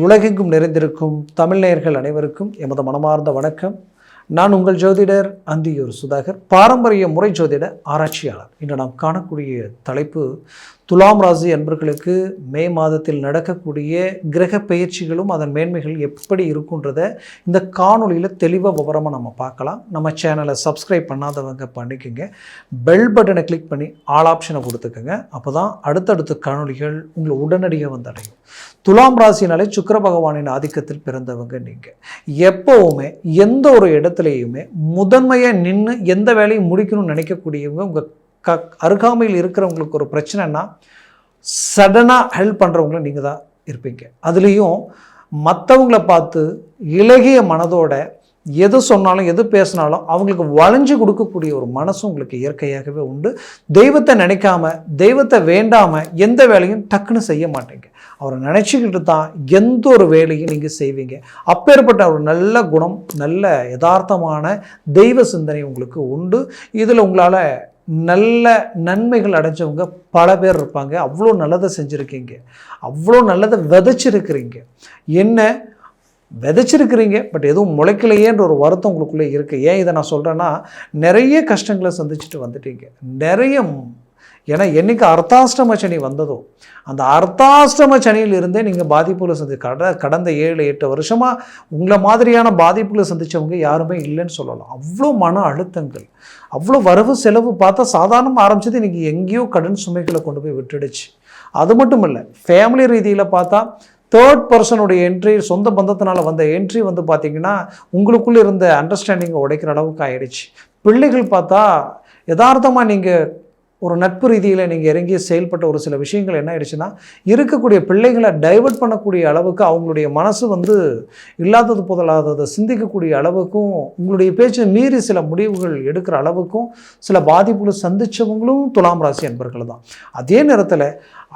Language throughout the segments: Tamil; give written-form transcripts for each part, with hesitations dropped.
உலகெங்கும் நிறைந்திருக்கும் தமிழ் நேயர்கள் அனைவருக்கும் எமது மனமார்ந்த வணக்கம். நான் உங்கள் ஜோதிடர் அந்தியூர் சுதாகர், பாரம்பரிய முறை ஜோதிட ஆராய்ச்சியாளர். இன்று நாம் காணக்கூடிய தலைப்பு துலாம் ராசி அன்பர்களுக்கு மே மாதத்தில் நடக்கக்கூடிய கிரக பயிற்சிகளும் அதன் மேன்மைகள் எப்படி இருக்குன்றத இந்த காணொலியில் தெளிவாக விவரமாக நம்ம பார்க்கலாம். நம்ம சேனலை சப்ஸ்கிரைப் பண்ணாதவங்க பண்ணிக்கோங்க, பெல் பட்டனை கிளிக் பண்ணி ஆல் ஆப்ஷனை கொடுத்துக்கோங்க. அப்போ தான் அடுத்தடுத்த காணொலிகள் உங்களை உடனடியாக வந்து அடையும். துலாம் ராசினாலே சுக்கிர பகவானின் ஆதிக்கத்தில் பிறந்தவங்க நீங்கள். எப்போவுமே எந்த ஒரு இடத்துலையுமே முதன்மையாக நின்று எந்த வேலையும் முடிக்கணும்னு நினைக்கக்கூடியவங்க. உங்கள் அருகாமையில் இருக்கிறவங்களுக்கு ஒரு பிரச்சனைனா சடனாக ஹெல்ப் பண்ணுறவங்கள நீங்கள் தான் இருப்பீங்க. அதுலேயும் மற்றவங்கள பார்த்து இலகிய மனதோட எது சொன்னாலும் எது பேசினாலும் அவங்களுக்கு வளைஞ்சு கொடுக்கக்கூடிய ஒரு மனசு உங்களுக்கு இயற்கையாகவே உண்டு. தெய்வத்தை நினைக்காம, தெய்வத்தை வேண்டாமல் எந்த வேலையும் டக்குன்னு செய்ய மாட்டீங்க. அவரை நினச்சிக்கிட்டு தான் எந்த ஒரு வேலையும் நீங்கள் செய்வீங்க. அப்பேற்பட்ட ஒரு நல்ல குணம், நல்ல யதார்த்தமான தெய்வ சிந்தனை உங்களுக்கு உண்டு. இதில் உங்களால் நல்ல நன்மைகள் அடைஞ்சவங்க பல பேர் இருப்பாங்க. அவ்வளோ நல்லதை செஞ்சுருக்கீங்க, அவ்வளோ நல்லதை விதைச்சிருக்கிறீங்க. என்ன விதைச்சிருக்கிறீங்க, பட் எதுவும் முளைக்கலையேன்ற ஒரு வருத்தம் உங்களுக்குள்ளே இருக்குது. ஏன் இதை நான் சொல்கிறேன்னா, நிறைய கஷ்டங்களை சந்திச்சுட்டு வந்துட்டீங்க. நிறைய ஏன்னா என்றைக்கு அர்த்தாஷ்டம சனி வந்ததோ அந்த அர்த்தாஷ்டம சனியிலிருந்தே நீங்கள் பாதிப்புகளை கடந்த 7-8 வருஷமாக உங்களை மாதிரியான பாதிப்புகளை சந்தித்தவங்க யாருமே இல்லைன்னு சொல்லலாம். அவ்வளோ மன அழுத்தங்கள், அவ்வளோ வரவு செலவு பார்த்தா சாதாரணமாக ஆரம்பிச்சது இன்றைக்கி எங்கேயோ கடன் சுமைகளை கொண்டு போய் விட்டுடுச்சு. அது மட்டும் இல்லை, ஃபேமிலி ரீதியில் பார்த்தா தேர்ட் பர்சனுடைய என்ட்ரி, சொந்த பந்தத்தினால் வந்த என்ட்ரி வந்து பார்த்திங்கன்னா உங்களுக்குள்ளே இருந்த அண்டர்ஸ்டாண்டிங்கை உடைக்கிற அளவுக்கு ஆயிடுச்சு. பிள்ளைகள் பார்த்தா யதார்த்தமாக நீங்கள் ஒரு நட்பு ரீதியில் நீங்கள் இறங்கி செயல்பட்ட ஒரு சில விஷயங்கள் என்ன ஆயிடுச்சுன்னா, இருக்கக்கூடிய பிள்ளைகளை டைவர்ட் பண்ணக்கூடிய அளவுக்கு அவங்களுடைய மனசு வந்து இல்லாதது போதலாததை சிந்திக்கக்கூடிய அளவுக்கும், உங்களுடைய பேச்சை மீறி சில முடிவுகள் எடுக்கிற அளவுக்கும் சில பாதிப்புகளை சந்தித்தவங்களும் துலாம் ராசி அன்பர்கள் தான். அதே நேரத்தில்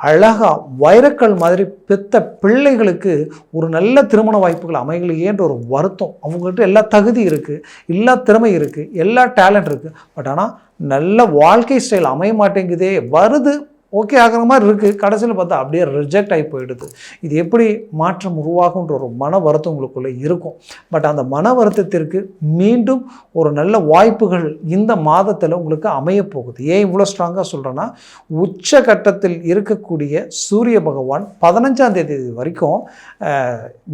அழகாக வைரக்கல் மாதிரி பெத்த பிள்ளைகளுக்கு ஒரு நல்ல திருமண வாய்ப்புகள் அமைகலையேன்ற ஒரு வருத்தம். அவங்கள்ட்ட எல்லா தகுதி இருக்குது, எல்லா திறமை இருக்குது, எல்லா டேலண்ட் இருக்குது. பட் ஆனால் நல்ல வாழ்க்கை ஸ்டைல் அமைய மாட்டேங்குதே. வருது, ஓகே ஆகிற மாதிரி இருக்குது, கடைசியில் பார்த்தா அப்படியே ரிஜெக்ட் ஆகி போயிடுது. இது எப்படி மாற்றம் உருவாகுன்ற ஒரு மன வருத்தம் உங்களுக்குள்ளே இருக்கும். பட் அந்த மன வருத்தத்திற்கு மீண்டும் ஒரு நல்ல வாய்ப்புகள் இந்த மாதத்தில் உங்களுக்கு அமையப்போகுது. ஏன் இவ்வளோ ஸ்ட்ராங்காக சொல்கிறேன்னா, உச்சகட்டத்தில் இருக்கக்கூடிய சூரிய பகவான் 15ஆம் தேதி வரைக்கும்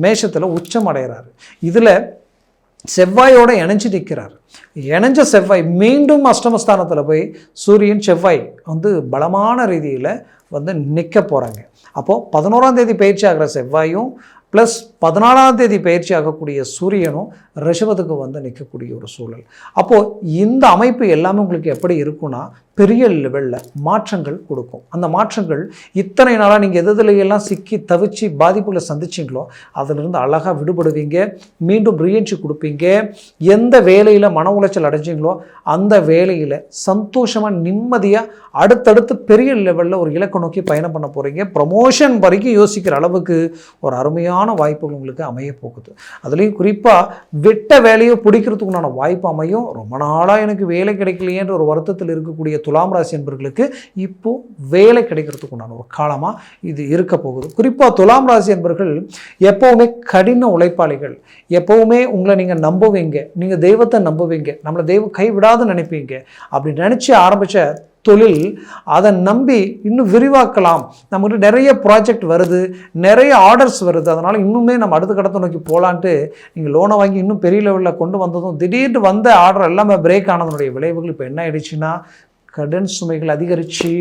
மேஷத்தில் உச்சம் அடைகிறாரு. இதில் செவ்வாயோடு இணைஞ்சு நிற்கிறார். இணைஞ்ச செவ்வாய் மீண்டும் அஷ்டமஸ்தானத்தில் போய் சூரியன் செவ்வாய் வந்து பலமான ரீதியில் வந்து நிற்க போகிறாங்க. அப்போது 11ஆம் தேதி பயிற்சி ஆகிற செவ்வாயும் ப்ளஸ் 14ஆம் தேதி பயிற்சி ஆகக்கூடிய சூரியனும் ரிஷபத்துக்கு வந்து நிற்கக்கூடிய ஒரு சூழல். அப்போது இந்த அமைப்பு எல்லாமே உங்களுக்கு எப்படி இருக்குன்னா, பெரிய லெவலில் மாற்றங்கள் கொடுக்கும். அந்த மாற்றங்கள் இத்தனை நாளாக நீங்கள் எதுலையெல்லாம் சிக்கி தவிச்சு பாதிப்புகளை சந்திச்சிங்களோ அதிலிருந்து அழகாக விடுபடுவீங்க. மீண்டும் ரீஎன்ட்ரி கொடுப்பீங்க. எந்த வேலையில் மன உளைச்சல் அடைஞ்சிங்களோ அந்த வேலையில் சந்தோஷமாக நிம்மதியாக அடுத்தடுத்து பெரிய லெவலில் ஒரு இலக்கை நோக்கி பயணம் பண்ண போகிறீங்க. ப்ரமோஷன் வரைக்கும் யோசிக்கிற அளவுக்கு ஒரு அருமையான வாய்ப்புகள் உங்களுக்கு அமைய போகுது. அதுலேயும் குறிப்பாக விட்ட வேலையை பிடிக்கிறதுக்குண்டான வாய்ப்பு அமையும். ரொம்ப நாளாக எனக்கு வேலை கிடைக்கலையேன்ற ஒரு வருத்தத்தில் இருக்கக்கூடிய துலாம் ராசி என்பர்களுக்கு இப்போது வேலை கிடைக்கிறதுக்கு உண்டான ஒரு காலமாக இது இருக்க போகுது. குறிப்பாக துலாம் ராசி என்பர்கள் எப்போவுமே கடின உழைப்பாளிகள். எப்போவுமே உங்களை நீங்கள் நம்புவீங்க, நீங்கள் தெய்வத்தை நம்புவீங்க, நம்மளை தெய்வம் கைவிடாது நினைப்பீங்க. அப்படி நினச்சி ஆரம்பித்த தொழில் அதை நம்பி இன்னும் விரிவாக்கலாம். நம்மகிட்ட நிறைய ப்ராஜெக்ட் வருது, நிறைய ஆர்டர்ஸ் வருது, அதனால் இன்னுமே நம்ம அடுத்த கடத்தை நோக்கி போகலான்ட்டு நீங்கள் லோனை வாங்கி இன்னும் பெரிய லெவலில் கொண்டு வந்ததும் திடீர்னு வந்த ஆர்டர் எல்லாமே பிரேக் ஆனதனுடைய விளைவுகள் இப்போ என்ன ஆயிடுச்சுன்னா, கடன் சுமைகள் அதிகரித்து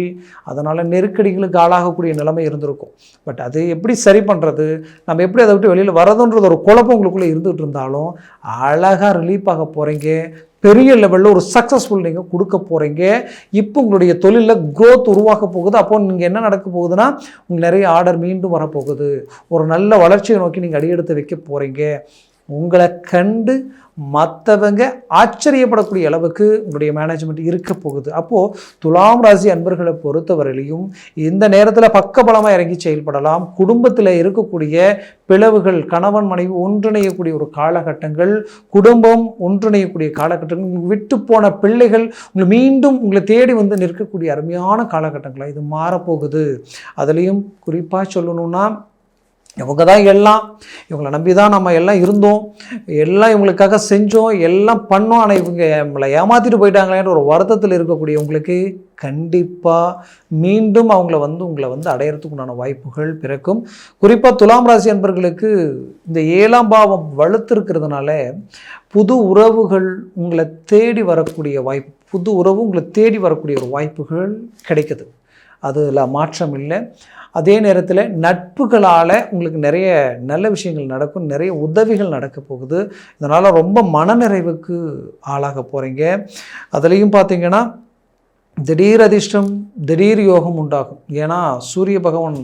அதனால் நெருக்கடிகளுக்கு ஆளாகக்கூடிய நிலைமை இருந்திருக்கும். பட் அது எப்படி சரி பண்ணுறது, நம்ம எப்படி அதை விட்டு வெளியில் வரதுன்றது ஒரு குழப்பம் உங்களுக்குள்ளே இருந்துகிட்டு இருந்தாலும் அழகாக ரிலீஃப் ஆக போகிறீங்க. பெரிய லெவலில் ஒரு சக்ஸஸ்ஃபுல் நீங்கள் கொடுக்க போகிறீங்க. இப்போ உங்களுடைய தொழிலில் க்ரோத் உருவாக்க போகுது. அப்போ நீங்கள் என்ன நடக்க போகுதுன்னா, உங்களுக்கு நிறைய ஆர்டர் மீண்டும் வரப்போகுது. ஒரு நல்ல வளர்ச்சியை நோக்கி நீங்கள் அடியெடுத்து வைக்க போகிறீங்க. உங்களை கண்டு மற்றவங்க ஆச்சரியப்படக்கூடிய அளவுக்கு உங்களுடைய மேனேஜ்மெண்ட் இருக்க போகுது. அப்போது துலாம் ராசி அன்பர்களை பொறுத்தவரையிலையும் இந்த நேரத்தில் பக்கபலமாக இறங்கி செயல்படலாம். குடும்பத்தில் இருக்கக்கூடிய பிளவுகள், கணவன் மனைவி ஒன்றிணையக்கூடிய ஒரு காலகட்டங்கள், குடும்பம் ஒன்றிணையக்கூடிய காலகட்டங்கள், விட்டு போன பிள்ளைகள் மீண்டும் உங்களை தேடி வந்து நிற்கக்கூடிய அருமையான காலகட்டங்களாக இது மாறப்போகுது. அதுலேயும் குறிப்பாக சொல்லணும்னா, இவங்க தான் எல்லாம், இவங்களை நம்பி தான் நம்ம எல்லாம் இருந்தோம், எல்லாம் இவங்களுக்காக செஞ்சோம், எல்லாம் பண்ணோம், ஆனால் இவங்க நம்மளை ஏமாற்றிட்டு போயிட்டாங்களேன்ற ஒரு வருத்தத்தில் இருக்கக்கூடியவங்களுக்கு கண்டிப்பாக மீண்டும் உங்களை வந்து அடையிறதுக்கு உண்டான வாய்ப்புகள் பிறக்கும். குறிப்பாக துலாம் ராசி அன்பர்களுக்கு இந்த 7ஆம் பாவம் வலுத்திருக்கிறதுனால புது உறவுகள் உங்களை தேடி வரக்கூடிய வாய்ப்பு, புது உறவு உங்களை தேடி வரக்கூடிய ஒரு வாய்ப்புகள் கிடைக்குது, அதில் மாற்றம் இல்லை. அதே நேரத்தில் நட்புகளால் உங்களுக்கு நிறைய நல்ல விஷயங்கள் நடக்கும், நிறைய உதவிகள் நடக்க போகுது. இதனால் ரொம்ப மனநிறைவுக்கு ஆளாக போகிறீங்க. அதுலேயும் பார்த்தீங்கன்னா திடீர் அதிர்ஷ்டம், திடீர் யோகம் உண்டாகும். ஏன்னா சூரிய பகவான்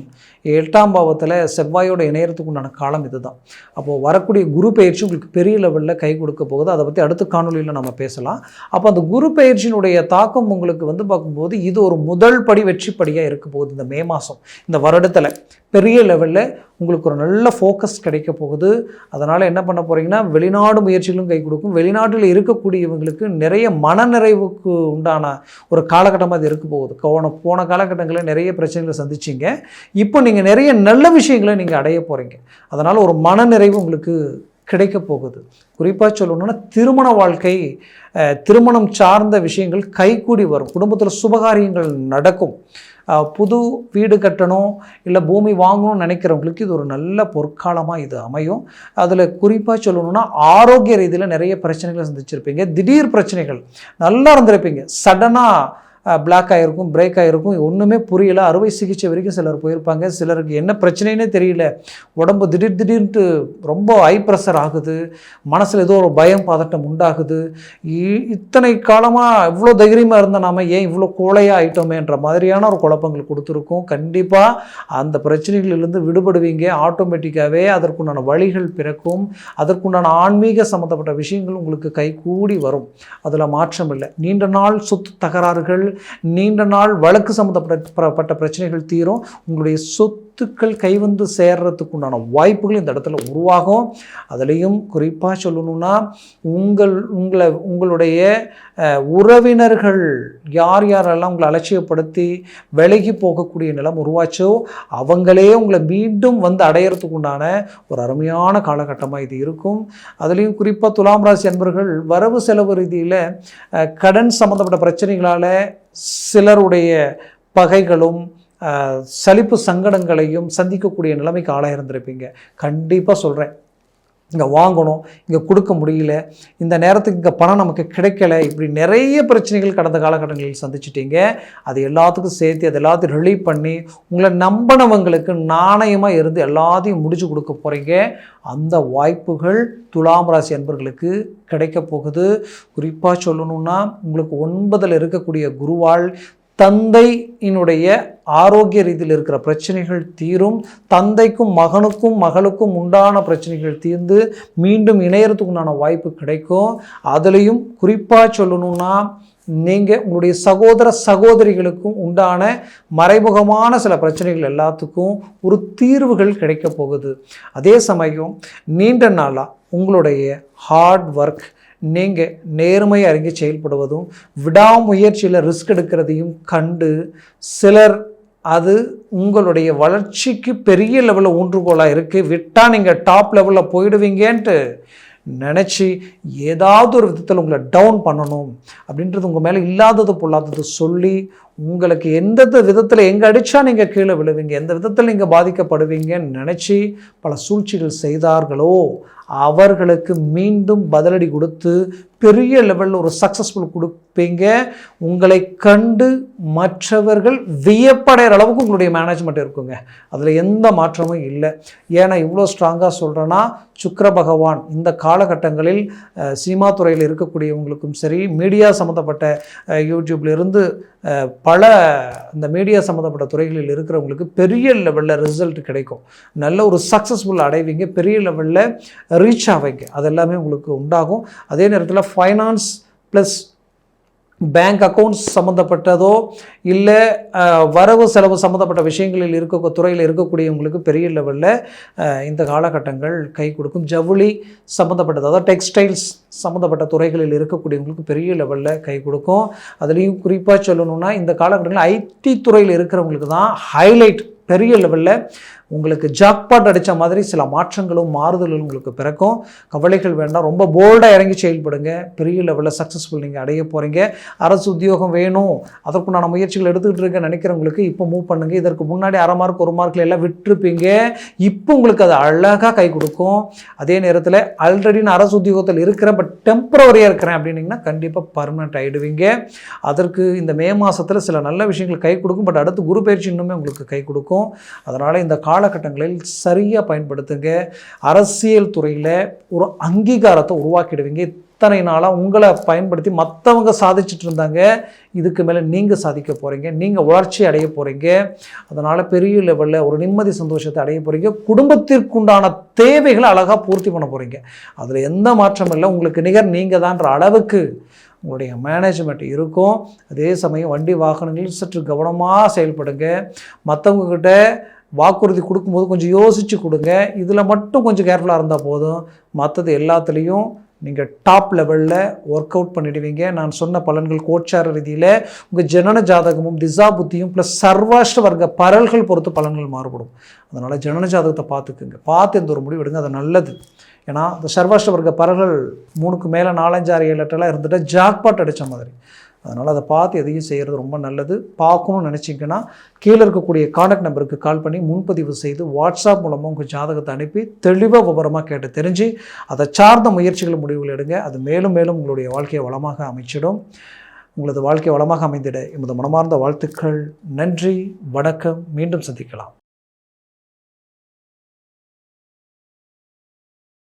8ஆம் பாவத்தில் செவ்வாயோட இணையறதுக்கு உண்டான காலம் இதுதான். அப்போது வரக்கூடிய குரு பயிற்சி உங்களுக்கு பெரிய லெவலில் கை கொடுக்க போகுது. அதை பற்றி அடுத்த காணொலியில் நம்ம பேசலாம். அப்போ அந்த குரு பயிற்சியினுடைய தாக்கம் உங்களுக்கு வந்து பார்க்கும்போது இது ஒரு முதல் படி வெற்றி படியாக இருக்க போகுது. இந்த மே மாதம் இந்த வருடத்தில் பெரிய லெவலில் உங்களுக்கு ஒரு நல்ல ஃபோக்கஸ் கிடைக்க போகுது. அதனால் என்ன பண்ண போகிறீங்கன்னா, வெளிநாடு முயற்சிகளும் கை கொடுக்கும். வெளிநாட்டில் இருக்கக்கூடியவங்களுக்கு நிறைய மனநிறைவுக்கு உண்டான ஒரு காலகட்டமாக அது இருக்க போகுது. போன காலகட்டங்களில் நிறைய பிரச்சனைகளை சந்திச்சிங்க, இப்போ நீங்கள் நிறைய நல்ல விஷயங்களை நீங்கள் அடைய போகிறீங்க. அதனால் ஒரு மனநிறைவு உங்களுக்கு கிடைக்க போகுது. குறிப்பாக சொல்லணும்னா திருமண வாழ்க்கை, திருமணம் சார்ந்த விஷயங்கள் கைகூடி வரும். குடும்பத்தில் சுபகாரியங்கள் நடக்கும். புது வீடு கட்டணும் இல்லை பூமி வாங்கணும்னு நினைக்கிறவங்களுக்கு இது ஒரு நல்ல பொற்காலமாக இது அமையும். அதில் குறிப்பாக சொல்லணும்னா ஆரோக்கிய ரீதியில் நிறைய பிரச்சனைகளை சந்திச்சிருப்பீங்க. திடீர் பிரச்சனைகள், நல்லா இருந்திருப்பீங்க, சடனாக பிளாக் ஆகிருக்கும், பிரேக் ஆகிருக்கும், ஒன்றுமே புரியலை, அறுவை சிகிச்சை வரைக்கும் சிலர் போயிருப்பாங்க. சிலருக்கு என்ன பிரச்சனைன்னே தெரியல, உடம்பு திடீர்னு ரொம்ப ஹை ப்ரெஷர் ஆகுது, மனசில் ஏதோ ஒரு பயம் பதட்டம் உண்டாகுது. இத்தனை காலமாக இவ்வளோ தைரியமாக இருந்த நாம ஏன் இவ்வளோ கோழையாக ஆகிட்டோமேன்ற மாதிரியான ஒரு குழப்பங்கள் கொடுத்துருக்கோம். கண்டிப்பாக அந்த பிரச்சனைகளிலிருந்து விடுபடுவீங்க. ஆட்டோமேட்டிக்காகவே அதற்குண்டான வழிகள் பிறக்கும். அதற்குண்டான ஆன்மீக சம்மந்தப்பட்ட விஷயங்கள் உங்களுக்கு கைகூடி வரும். அதில் மாற்றம் இல்லை. நீண்ட நாள் சொத்து தகராறுகள், நீண்ட நாள் வழக்கு சம்பந்தப்பட்ட பிரச்சனைகள் தீரும். உங்களுடைய சொத்துக்கள் கைவந்து சேர்றதுக்கு உண்டான வாய்ப்புகள் இந்த இடத்துல உருவாகும். அதுலேயும் குறிப்பாக சொல்லணும்னா உங்களுடைய உறவினர்கள் யாரெல்லாம் உங்களை அலட்சியப்படுத்தி விலகி போகக்கூடிய நிலம் உருவாச்சோ அவங்களே உங்களை மீண்டும் வந்து அடையிறதுக்கு உண்டான ஒரு அருமையான காலகட்டமாக இது இருக்கும். அதுலேயும் குறிப்பாக துலாம் ராசி அன்பர்கள் வரவு செலவு ரீதியில் கடன் சம்மந்தப்பட்ட பிரச்சனைகளால் சிலருடைய பகைகளும் சலிப்பு சங்கடங்களையும் சந்திக்கக்கூடிய நிலைமைக்கு ஆளாக இருந்திருப்பீங்க. கண்டிப்பாக சொல்கிறேன், இங்கே வாங்கணும், இங்கே கொடுக்க முடியல, இந்த நேரத்துக்கு இங்கே பணம் நமக்கு கிடைக்கல, இப்படி நிறைய பிரச்சனைகள் கடந்த காலகட்டங்களில் சந்திச்சிட்டிங்க. அது எல்லாத்துக்கும் சேர்த்து அது எல்லாத்தையும் ரிலீவ் பண்ணி உங்களை நம்பினவங்களுக்கு நாணயமாக இருந்து எல்லாத்தையும் முடிச்சு கொடுக்க போகிறீங்க. அந்த வாய்ப்புகள் துலாம் ராசி அன்பர்களுக்கு கிடைக்க போகுது. குறிப்பாக சொல்லணும்னா உங்களுக்கு 9ல் இருக்கக்கூடிய குருவால் தந்தையினுடைய ஆரோக்கிய ரீதியில் இருக்கிற பிரச்சனைகள் தீரும். தந்தைக்கும் மகனுக்கும் மகளுக்கும் உண்டான பிரச்சனைகள் தீர்ந்து மீண்டும் இணையறதுக்கு உண்டான வாய்ப்பு கிடைக்கும். அதுலேயும் குறிப்பாக சொல்லணும்னா நீங்கள் உங்களுடைய சகோதர சகோதரிகளுக்கும் உண்டான மறைமுகமான சில பிரச்சனைகள் எல்லாத்துக்கும் ஒரு தீர்வுகள் கிடைக்க போகுது. அதே சமயம் நீண்ட நாளாக உங்களுடைய ஹார்ட் ஒர்க், நீங்கள் நேர்மையை அறிஞ்சு செயல்படுவதும் விடாமுயற்சியில் ரிஸ்க் எடுக்கிறதையும் கண்டு சிலர் அது உங்களுடைய வளர்ச்சிக்கு பெரிய லெவலில் ஊன்றுகோலாக இருக்குது, விட்டால் நீங்கள் டாப் லெவலில் போயிடுவீங்கன்ட்டு நினச்சி ஏதாவது ஒரு விதத்தில் உங்களை டவுன் பண்ணணும் அப்படின்றது உங்கள் மேலே இல்லாதது பொல்லாதது சொல்லி உங்களுக்கு எந்தெந்த விதத்தில் எங்கே அடித்தா நீங்கள் கீழே விழுவீங்க, எந்த விதத்தில் நீங்கள் பாதிக்கப்படுவீங்கன்னு நினச்சி பல சூழ்ச்சிகள் செய்தார்களோ அவர்களுக்கு மீண்டும் பதிலடி கொடுத்து பெரிய லெவலில் ஒரு சக்ஸஸ்ஃபுல் கொடுப்பீங்க. உங்களை கண்டு மற்றவர்கள் வியப்படைகிற அளவுக்கு உங்களுடைய மேனேஜ்மெண்ட் இருக்குங்க. அதில் எந்த மாற்றமும் இல்லை. ஏன்னா இவ்வளோ ஸ்ட்ராங்காக சொல்கிறேன்னா சுக்கிர பகவான் இந்த காலகட்டங்களில் சினிமா துறையில் இருக்கக்கூடியவங்களுக்கும் சரி, மீடியா சம்மந்தப்பட்ட யூடியூப்லேருந்து பல இந்த மீடியா சம்மந்தப்பட்ட துறைகளில் இருக்கிறவங்களுக்கு பெரிய லெவலில் ரிசல்ட் கிடைக்கும். நல்ல ஒரு சக்ஸஸ்ஃபுல் அடைவீங்க, பெரிய லெவலில் ரீச் ஆவீங்க. அது எல்லாமே உங்களுக்கு உண்டாகும். அதே நேரத்தில் ஃபைனான்ஸ் ப்ளஸ் பேங்க் அக்கௌண்ட்ஸ் சம்மந்தப்பட்டதோ இல்லை வரவு செலவு சம்மந்தப்பட்ட விஷயங்களில் துறையில் இருக்கக்கூடியவங்களுக்கு பெரிய லெவலில் இந்த காலகட்டங்கள் கை கொடுக்கும். ஜவுளி சம்மந்தப்பட்டது, அதாவது டெக்ஸ்டைல்ஸ் சம்மந்தப்பட்ட துறைகளில் இருக்கக்கூடியவங்களுக்கு பெரிய லெவலில் கை கொடுக்கும். அதுலேயும் குறிப்பாக சொல்லணும்னா இந்த காலகட்டங்களில் ஐடி துறையில் இருக்கிறவங்களுக்கு தான் ஹைலைட் பெரிய லெவலில் உங்களுக்கு ஜாக்பாட் அடித்த மாதிரி சில மாற்றங்களும் மாறுதல்களும் உங்களுக்கு பிறக்கும். கவலைகள் வேண்டாம். ரொம்ப போல்டாக இறங்கி செயல்படுங்க. பெரிய லெவலில் சக்ஸஸ்ஃபுல் நீங்கள் அடைய போகிறீங்க. அரசு உத்தியோகம் வேணும், அதற்குண்டான முயற்சிகள் எடுத்துக்கிட்டு இருக்க நினைக்கிறவங்களுக்கு இப்போ மூவ் பண்ணுங்கள். இதற்கு முன்னாடி 1/2 மார்க் 1 மார்க்கில் எல்லாம் விட்டுருப்பீங்க. இப்போ உங்களுக்கு அது அழகாக கை கொடுக்கும். அதே நேரத்தில் ஆல்ரெடி நான் அரசு உத்தியோகத்தில் இருக்கிறேன், பட் டெம்பரவரியாக இருக்கிறேன் அப்படின்னீங்கன்னா கண்டிப்பாக பர்மனெண்ட் ஆகிடுவீங்க. அதற்கு இந்த மே மாதத்தில் சில நல்ல விஷயங்கள் கை கொடுக்கும். பட் அடுத்து குரு பயிற்சி இன்னுமே உங்களுக்கு கை கொடுக்கும். அதனால் இந்த காலகட்டங்களில் சரியாக பயன்படுத்துங்க. அரசியல் துறையில் ஒரு அங்கீகாரத்தை உருவாக்கிடுவீங்க. இத்தனை நாளாக உங்களை பயன்படுத்தி மற்றவங்க சாதிச்சுட்டு இருந்தாங்க, இதுக்கு மேலே நீங்கள் சாதிக்க போகிறீங்க. நீங்கள் வளர்ச்சி அடைய போகிறீங்க. அதனால் பெரிய லெவலில் ஒரு நிம்மதி சந்தோஷத்தை அடைய போகிறீங்க. குடும்பத்திற்குண்டான தேவைகளை அழகாக பூர்த்தி பண்ண போகிறீங்க. அதில் எந்த மாற்றமும் இல்லை. உங்களுக்கு நிகர் நீங்கள் தான்ற அளவுக்கு உங்களுடைய மேனேஜ்மெண்ட் இருக்கும். அதே சமயம் வண்டி வாகனங்களில் சற்று கவனமாக செயல்படுங்க. மற்றவங்கக்கிட்ட வாக்குறுதி கொடுக்கும்போது கொஞ்சம் யோசித்து கொடுங்க. இதில் மட்டும் கொஞ்சம் கேர்ஃபுல்லாக இருந்தால் போதும். மற்றது எல்லாத்துலேயும் நீங்கள் டாப் லெவலில் ஒர்க் அவுட் பண்ணிடுவீங்க. நான் சொன்ன பலன்கள் கோச்சார ரீதியில் உங்கள் ஜனன ஜாதகமும் திசா புத்தியும் ப்ளஸ் சர்வாஷ்ட வர்க்க பரல்கள் பொறுத்து பலன்கள் மாறுபடும். அதனால் ஜனன ஜாதகத்தை பார்த்துக்குங்க. பார்த்து எந்த ஒரு முடிவு எடுங்க, அது நல்லது. ஏன்னா இந்த சர்வாஷ்ட வர்க்க பரல்கள் 3க்கு மேலே 4, 5, 6, 7, 8 இருந்துட்டு ஜாக்பாட் அடித்த மாதிரி. அதனால் அதை பார்த்து எதையும் செய்கிறது ரொம்ப நல்லது. பார்க்கணும்னு நினச்சிங்கன்னா கீழே இருக்கக்கூடிய கான்டாக்ட் நம்பருக்கு கால் பண்ணி முன்பதிவு செய்து வாட்ஸ்அப் மூலமாக உங்கள் ஜாதகத்தை அனுப்பி தெளிவாக விவரமாக கேட்டு தெரிஞ்சு அதை சார்ந்த முயற்சிகள் முடிவுகள் எடுங்க. அது மேலும் மேலும் உங்களுடைய வாழ்க்கையை வளமாக அமைச்சிடும். உங்களது வாழ்க்கை வளமாக அமைந்திட எமது மனமார்ந்த வாழ்த்துக்கள். நன்றி, வணக்கம். மீண்டும் சந்திக்கலாம்.